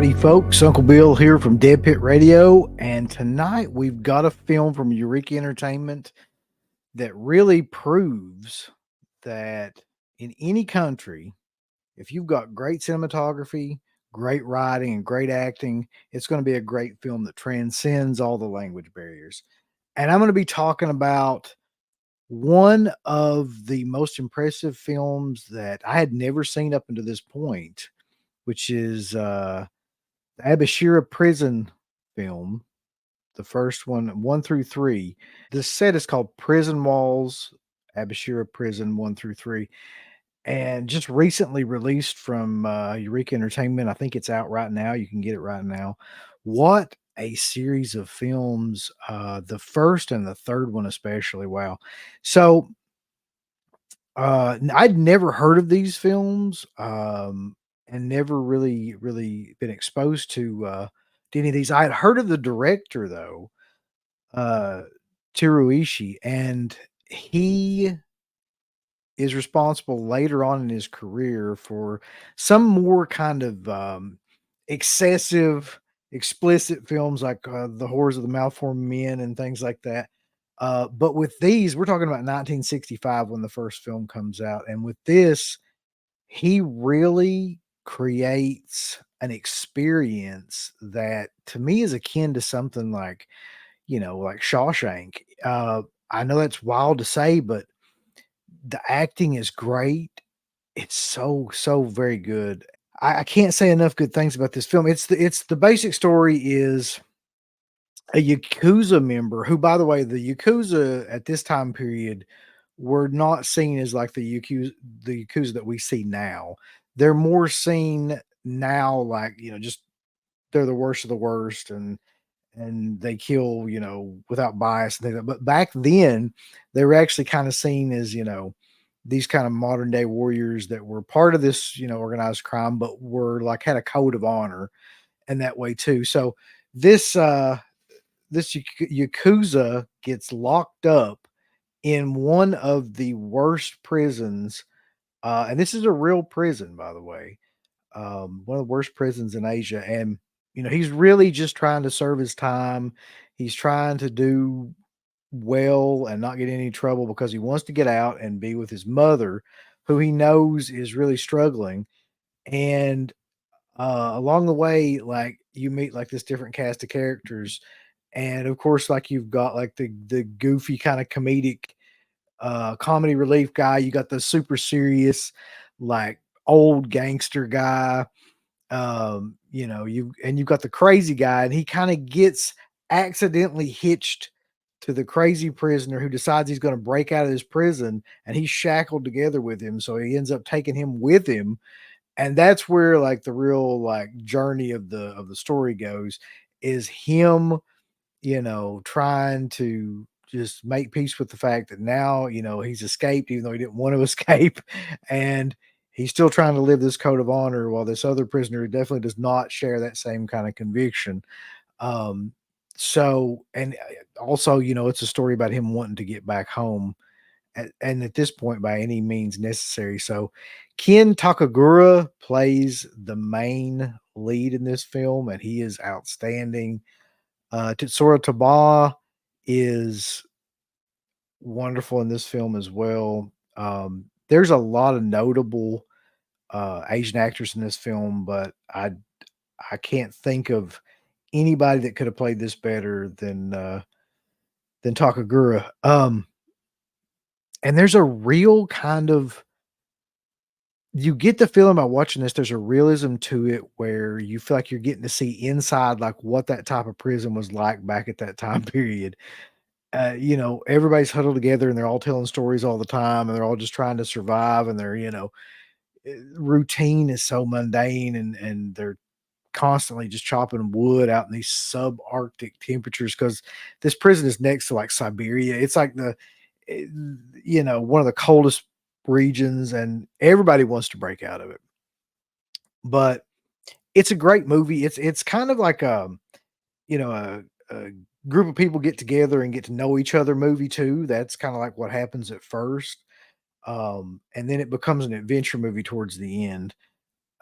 Howdy, folks. Uncle Bill here from DEADPIT Radio. And tonight we've got a film from Eureka Entertainment that really proves that in any country, if you've got great cinematography, great writing, and great acting, it's going to be a great film that transcends all the language barriers. And I'm going to be talking about one of the most impressive films that I had never seen up until this point, which is the Abashiri Prison film, the first one, 1 through 3. The set is called Prison Walls, Abashiri Prison 1 through 3, and just recently released from Eureka Entertainment. I think it's out right now. You can get it right now. What a series of films! The first and the third one, especially. Wow. So, I'd never heard of these films, and never really been exposed to any of these. I had heard of the director though, uh, Teruishi, and he is responsible later on in his career for some more kind of excessive, explicit films like The Horrors of the Malformed Men and things like that. But with these, we're talking about 1965 when the first film comes out. And with this, he really creates an experience that to me is akin to something like, like Shawshank. I know that's wild to say, but the acting is great. It's so very good. I can't say enough good things about this film. It's the basic story is a yakuza member who, by the way, the yakuza at this time period were not seen as like the yakuza that we see now. They're more seen now like, just they're the worst of the worst, and they kill, without bias and things like that. But back then, they were actually kind of seen as, these kind of modern day warriors that were part of this, organized crime, but were like had a code of honor and that way too. So this this yakuza gets locked up in one of the worst prisons, and this is a real prison, by the way, one of the worst prisons in Asia. And he's really just trying to serve his time. He's trying to do well and not get in any trouble because he wants to get out and be with his mother, who he knows is really struggling. And along the way, like you meet like this different cast of characters, and of course, like you've got like the goofy kind of comedic comedy relief guy. You got the super serious, like old gangster guy. You've got the crazy guy, and he kind of gets accidentally hitched to the crazy prisoner who decides he's going to break out of this prison, and he's shackled together with him. So he ends up taking him with him, and that's where like the real like journey of the story goes, is him, trying to just make peace with the fact that now, he's escaped, even though he didn't want to escape. And he's still trying to live this code of honor while this other prisoner definitely does not share that same kind of conviction. Um, so, and also, it's a story about him wanting to get back home and at this point by any means necessary. So, Ken Takakura plays the main lead in this film, and he is outstanding. Tetsuro Taba is wonderful in this film as well. There's a lot of notable Asian actors in this film, but I can't think of anybody that could have played this better than Takagura. And there's a real kind of, you get the feeling by watching this, there's a realism to it where you feel like you're getting to see inside like what that type of prison was like back at that time period. Everybody's huddled together and they're all telling stories all the time, and they're all just trying to survive, and their routine is so mundane, and they're constantly just chopping wood out in these subarctic temperatures because this prison is next to like Siberia. It's like eh, one of the coldest regions, and everybody wants to break out of it. But it's a great movie. It's kind of like a group of people get together and get to know each other movie too. That's kind of like what happens at first. And then it becomes an adventure movie towards the end.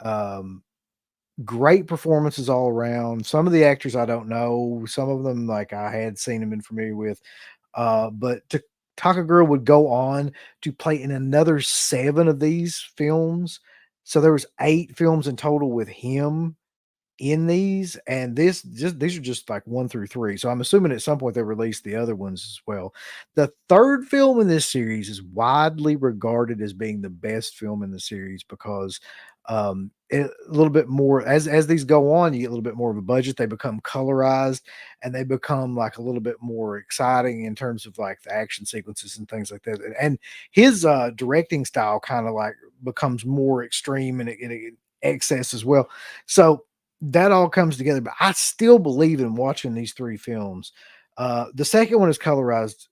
Um, Great performances all around. Some of the actors I don't know. Some of them, like, I had seen and been familiar with. But Takagura would go on to play in another 7 of these films. So there was 8 films in total with him in these, and these are just like 1 through 3. So I'm assuming at some point they released the other ones as well. The 3rd film in this series is widely regarded as being the best film in the series because a little bit more as these go on, you get a little bit more of a budget. They become colorized and they become like a little bit more exciting in terms of like the action sequences and things like that. And his directing style kind of like becomes more extreme and in excess as well. So that all comes together, but I still believe in watching these 3 films. The second one is colorized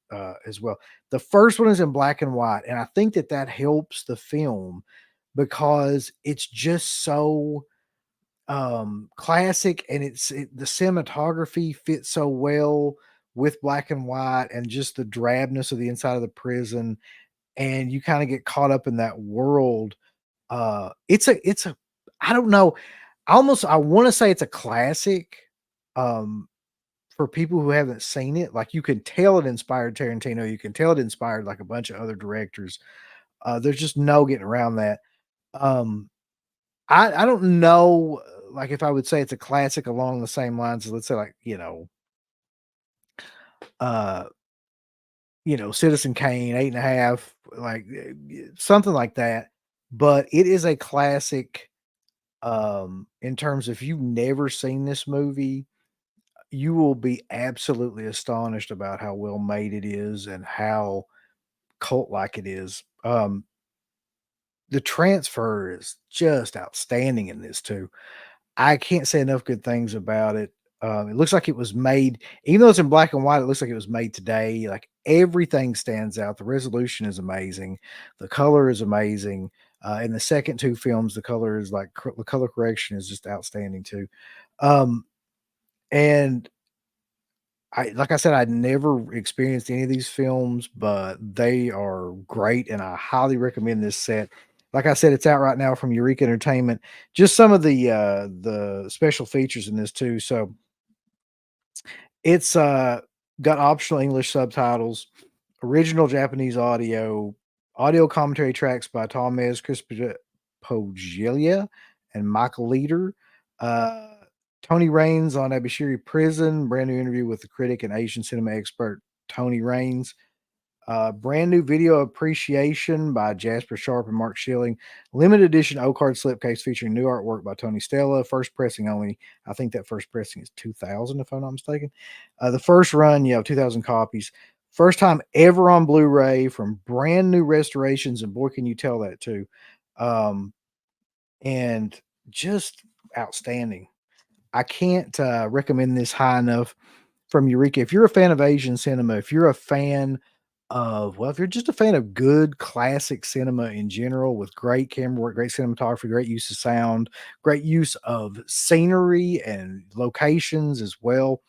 as well. The first one is in black and white, and I think that that helps the film because it's just so classic, and the cinematography fits so well with black and white, and just the drabness of the inside of the prison, and you kind of get caught up in that world. It's a I don't know. I want to say it's a classic. Um, for people who haven't seen it, like you can tell it inspired Tarantino. You can tell it inspired like a bunch of other directors. There's just no getting around that. Um, I don't know, like if I would say it's a classic along the same lines as let's say like uh, Citizen Kane, 8.5, like something like that. But it is a classic. In terms of if you've never seen this movie, you will be absolutely astonished about how well made it is and how cult like it is. The transfer is just outstanding in this too. I can't say enough good things about it. It looks like it was made, even though it's in black and white, it looks like it was made today. Like everything stands out. The resolution is amazing. The color is amazing. In the second 2 films, the color is like the color correction is just outstanding too. Um, and like I said, I'd never experienced any of these films, but they are great, and I highly recommend this set. Like I said, it's out right now from Eureka Entertainment. Just some of the special features in this too. So it's got optional English subtitles, original Japanese audio, audio commentary tracks by Talmez Poglia and Michael Leader. Uh, Tony Raines on Abashiri Prison, brand new interview with the critic and Asian cinema expert Tony Raines. Brand new video appreciation by Jasper Sharp and Mark Schilling. Limited edition O-card slipcase featuring new artwork by Tony Stella. First pressing only. I think that first pressing is 2,000, if I'm not mistaken. The first run, 2,000 copies. First time ever on Blu-ray from brand new restorations, and boy, can you tell that too. And just outstanding. I can't recommend this high enough from Eureka. If you're a fan of Asian cinema, if you're a fan if you're just a fan of good classic cinema in general with great camera work, great cinematography, great use of sound, great use of scenery and locations as well,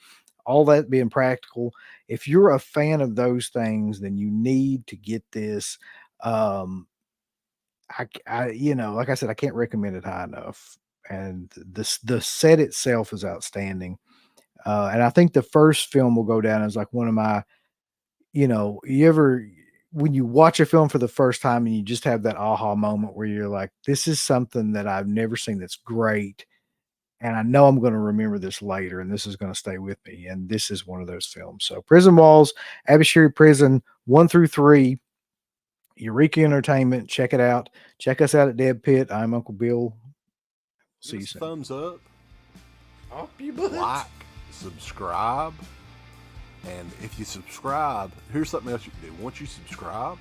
all that being practical. If you're a fan of those things, then you need to get this. Um, like I said, I can't recommend it high enough. And the set itself is outstanding. And I think the first film will go down as like one of my, you ever when you watch a film for the first time and you just have that aha moment where you're like, this is something that I've never seen that's great. And I know I'm going to remember this later and this is going to stay with me. And this is one of those films. So Prison Walls, Abashiri Prison 1 through 3, Eureka Entertainment. Check it out. Check us out at Dead Pit. I'm Uncle Bill. See you soon. Thumbs up. Up you butt. Like, subscribe. And if you subscribe, here's something else you can do. Once you subscribe,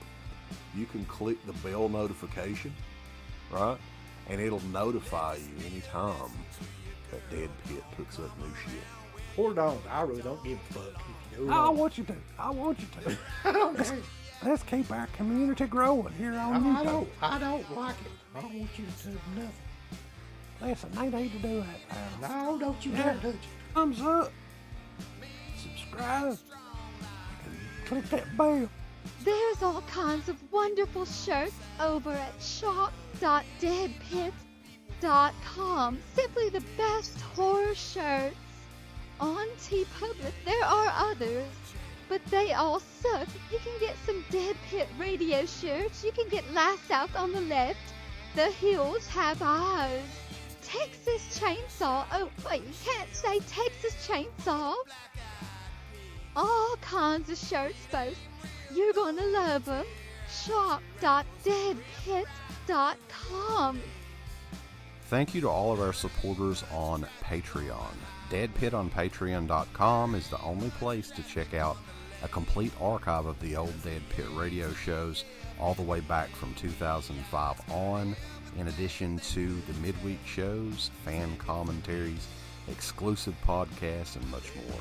you can click the bell notification, right? And it'll notify you anytime that Dead Pit puts up new shit. Or don't. I really don't give a fuck. I want you to. I want you to. I don't care. Let's keep our community growing here on YouTube. I don't like it. I don't want you to do nothing. Listen, they need to do that. No, don't you dare touch it. Thumbs up. Subscribe. And click that bell. There's all kinds of wonderful shirts over at shop.deadpit.com. DeadPitRadio.com. Simply the best horror shirts. On TeePublic, there are others, but they all suck. You can get some Dead Pit Radio shirts. You can get Last South on the Left. The Hills Have Eyes. Texas Chainsaw. Oh, wait, you can't say Texas Chainsaw. All kinds of shirts, folks. You're gonna love them. Shop.deadpit.com. Thank you to all of our supporters on Patreon. Dead Pit on Patreon.com is the only place to check out a complete archive of the old Dead Pit Radio shows all the way back from 2005 on, in addition to the midweek shows, fan commentaries, exclusive podcasts, and much more.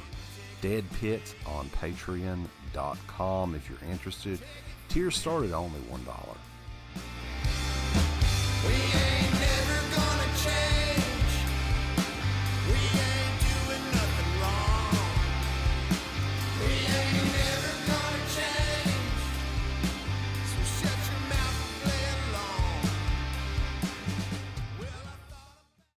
Dead Pit on Patreon.com if you're interested. Tiers start at only $1.